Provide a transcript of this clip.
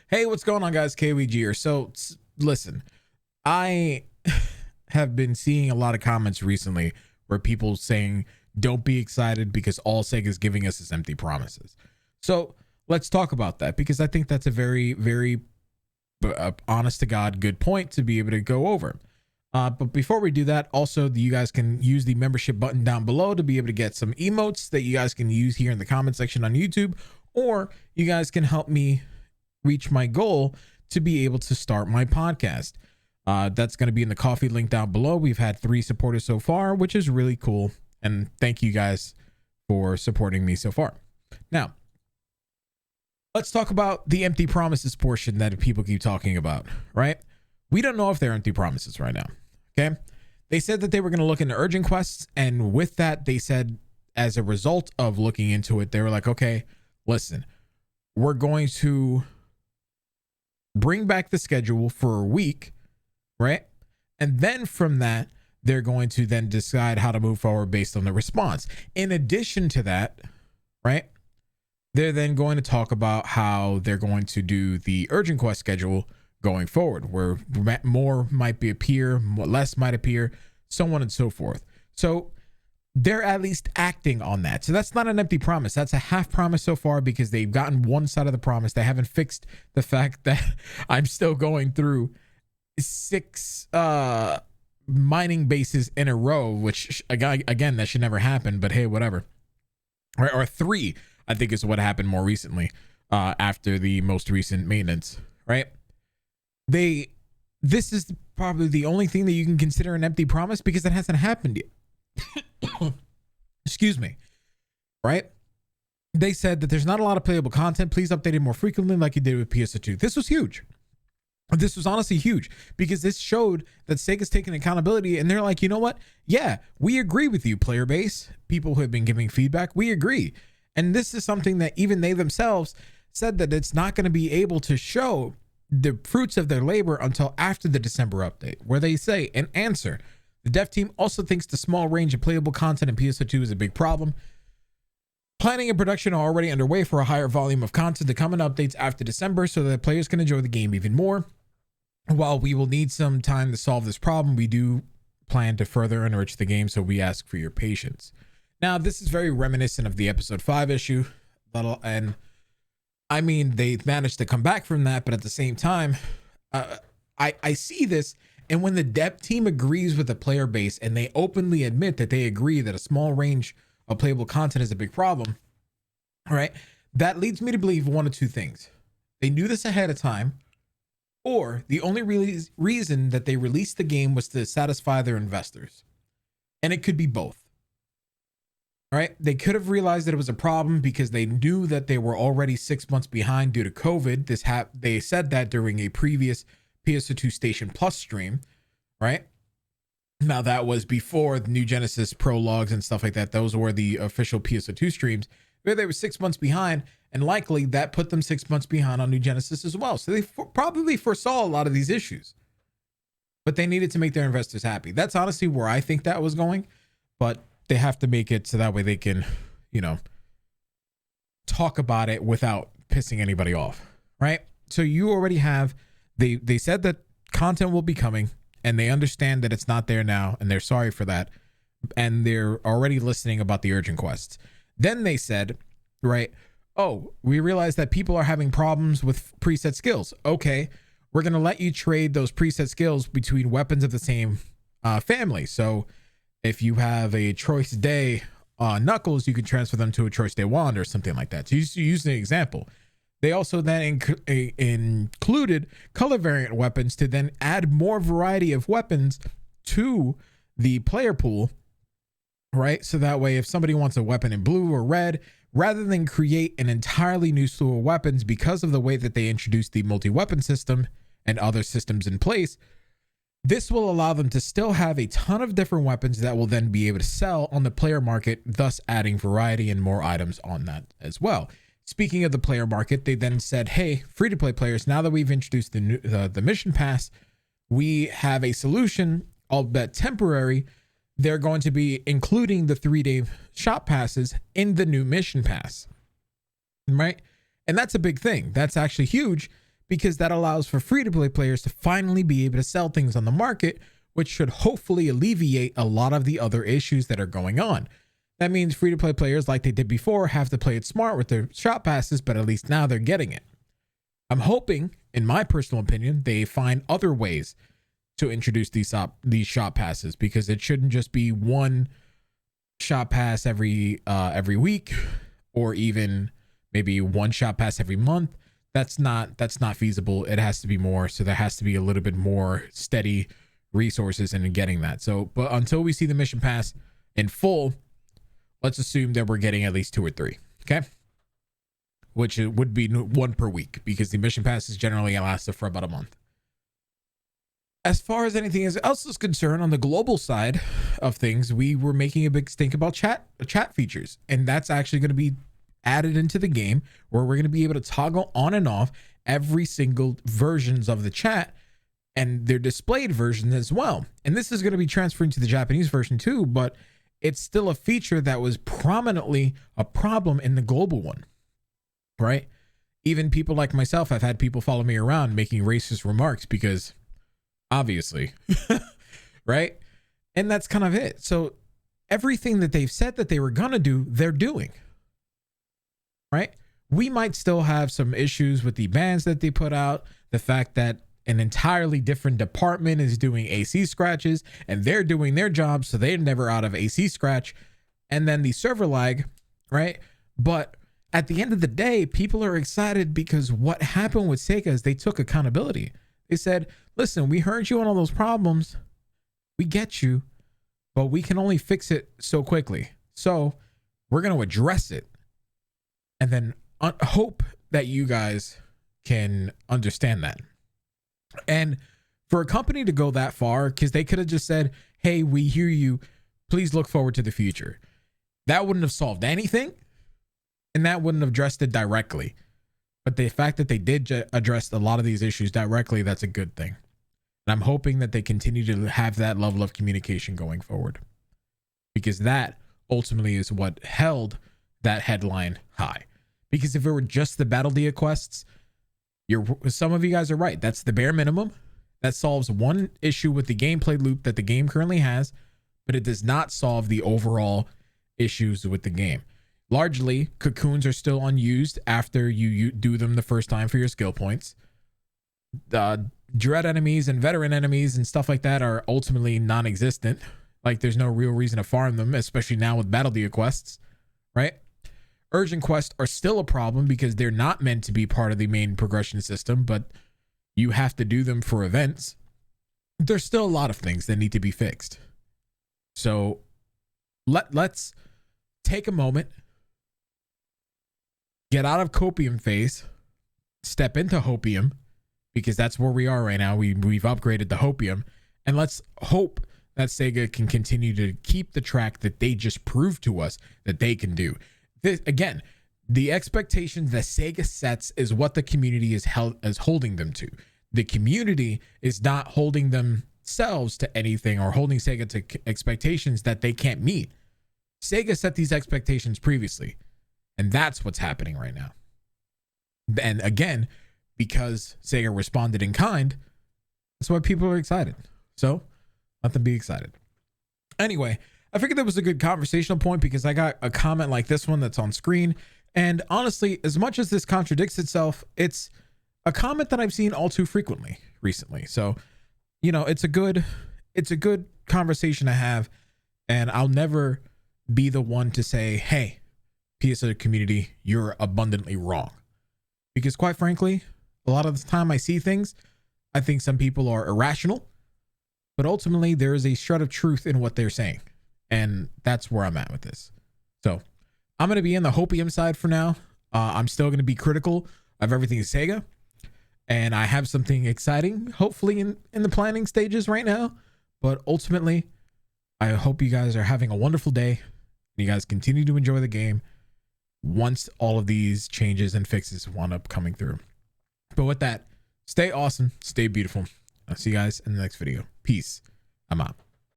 Hey, what's going on, guys? Kaoiji here. So, listen, I have been seeing a lot of comments recently where people saying, don't be excited because all Sega's giving us is empty promises. So, let's talk about that because I think that's a very, very honest to God good point to be able to go over. But before we do that, also, you guys can use the membership button down below to be able to get some emotes that you guys can use here in the comment section on YouTube, or you guys can help me reach my goal to be able to start my podcast. That's going to be in the coffee link down below. We've had 3 supporters so far, which is really cool. And thank you guys for supporting me so far. Now, let's talk about the empty promises portion that people keep talking about, right? We don't know if they're empty promises right now. Okay. They said that they were going to look into urgent quests. And with that, they said, as a result of looking into it, they were like, okay, listen, we're going to bring back the schedule for a week, right? And then from that, they're going to then decide how to move forward based on the response. In addition to that, right, they're then going to talk about how they're going to do the urgent quest schedule going forward, where more might be appear, less might appear, so on and so forth. So they're at least acting on that. So that's not an empty promise. That's a half promise so far because they've gotten one side of the promise. They haven't fixed the fact that I'm still going through 6 mining bases in a row, which again, that should never happen, but hey, whatever. Or 3, I think is what happened more recently after the most recent maintenance, right? This is probably the only thing that you can consider an empty promise because it hasn't happened yet. Excuse me. Right? They said that there's not a lot of playable content. Please update it more frequently like you did with PSO2. This was huge. This was honestly huge because this showed that Sega's taking accountability and they're like, you know what? Yeah, we agree with you, player base. People who have been giving feedback, we agree. And this is something that even they themselves said that it's not going to be able to show the fruits of their labor until after the December update, where they say, in answer, the dev team also thinks the small range of playable content in PSO2 is a big problem. Planning and production are already underway for a higher volume of content to come in updates after December so that players can enjoy the game even more. While we will need some time to solve this problem, we do plan to further enrich the game, so we ask for your patience. Now, this is very reminiscent of the episode 5 issue, and I mean, they managed to come back from that, but at the same time, I see this, and when the dev team agrees with the player base and they openly admit that they agree that a small range of playable content is a big problem, all right, that leads me to believe one of 2 things. They knew this ahead of time, or the only reason that they released the game was to satisfy their investors. And it could be both. All right, they could have realized that it was a problem because they knew that they were already 6 months behind due to COVID. They said that during a previous PSO2 Station Plus stream, right? Now that was before the New Genesis prologues and stuff like that. Those were the official PSO2 streams where they were 6 months behind, and likely that put them 6 months behind on New Genesis as well. So they probably foresaw a lot of these issues, but they needed to make their investors happy. That's honestly where I think that was going, but they have to make it so that way they can, you know, talk about it without pissing anybody off, right? So you already have, they said that content will be coming and they understand that it's not there now and they're sorry for that. And they're already listening about the urgent quests. Then they said, right, oh, we realize that people are having problems with preset skills. Okay, we're going to let you trade those preset skills between weapons of the same family. So if you have a Choice Day Knuckles, you can transfer them to a Choice Day Wand or something like that. So you use an example. They also then included color variant weapons to then add more variety of weapons to the player pool, right? So that way, if somebody wants a weapon in blue or red, rather than create an entirely new slew of weapons because of the way that they introduced the multi-weapon system and other systems in place, this will allow them to still have a ton of different weapons that will then be able to sell on the player market, thus adding variety and more items on that as well. Speaking of the player market, they then said, hey, free-to-play players, now that we've introduced the mission pass, we have a solution, albeit temporary. They're going to be including the 3-day shop passes in the new mission pass, right? And that's a big thing. That's actually huge because that allows for free-to-play players to finally be able to sell things on the market, which should hopefully alleviate a lot of the other issues that are going on. That means free-to-play players, like they did before, have to play it smart with their shop passes, but at least now they're getting it. I'm hoping, in my personal opinion, they find other ways to introduce these shop passes, because it shouldn't just be one shop pass every week, or even maybe one shop pass every month. That's not feasible. It has to be more. So there has to be a little bit more steady resources in getting that. So, but until we see the mission pass in full, let's assume that we're getting at least 2 or 3. Okay. Which it would be 1 per week, because the mission passes generally last for about a month. As far as anything else is concerned, on the global side of things, we were making a big stink about chat features, and that's actually going to be added into the game, where we're going to be able to toggle on and off every single versions of the chat and their displayed versions as well. And this is going to be transferring to the Japanese version too, but it's still a feature that was prominently a problem in the global one, right? Even people like myself, I've had people follow me around making racist remarks because obviously, right? And that's kind of it. So everything that they've said that they were going to do, they're doing, right? We might still have some issues with the bans that they put out, the fact that an entirely different department is doing AC scratches and they're doing their job, so they're never out of AC scratch, and then the server lag, right? But at the end of the day, people are excited because what happened with Sega is they took accountability. They said, listen, we heard you on all those problems. We get you, but we can only fix it so quickly. So we're going to address it and then hope that you guys can understand that. And for a company to go that far, because they could have just said, hey, we hear you, please look forward to the future. That wouldn't have solved anything, and that wouldn't have addressed it directly. But the fact that they did address a lot of these issues directly, that's a good thing. And I'm hoping that they continue to have that level of communication going forward, because that ultimately is what held that headline high. Because if it were just the Battle Dia quests, some of you guys are right. That's the bare minimum. That solves one issue with the gameplay loop that the game currently has, but it does not solve the overall issues with the game. Largely, cocoons are still unused after you do them the first time for your skill points. Dread enemies and veteran enemies and stuff like that are ultimately non-existent. Like, there's no real reason to farm them, especially now with Battle Dia quests, right? Urgent quests are still a problem because they're not meant to be part of the main progression system, but you have to do them for events. There's still a lot of things that need to be fixed. So let's take a moment, get out of copium phase, step into hopium, because that's where we are right now. We've upgraded the hopium, and let's hope that Sega can continue to keep the track that they just proved to us that they can do. This, again, the expectations that Sega sets is what the community is holding them to. The community is not holding themselves to anything or holding Sega to expectations that they can't meet. Sega set these expectations previously, and that's what's happening right now. And again, because Sega responded in kind, that's why people are excited. So let them be excited. Anyway, I figured that was a good conversational point because I got a comment like this one that's on screen. And honestly, as much as this contradicts itself, it's a comment that I've seen all too frequently recently. So, you know, it's a good conversation to have. And I'll never be the one to say, hey, PSO community, you're abundantly wrong. Because quite frankly, a lot of the time I see things, I think some people are irrational, but ultimately there is a shred of truth in what they're saying. And that's where I'm at with this. So I'm going to be in the hopium side for now. I'm still going to be critical of everything Sega. And I have something exciting, hopefully in the planning stages right now. But ultimately, I hope you guys are having a wonderful day. And you guys continue to enjoy the game once all of these changes and fixes wind up coming through. But with that, stay awesome, stay beautiful. I'll see you guys in the next video. Peace. I'm out.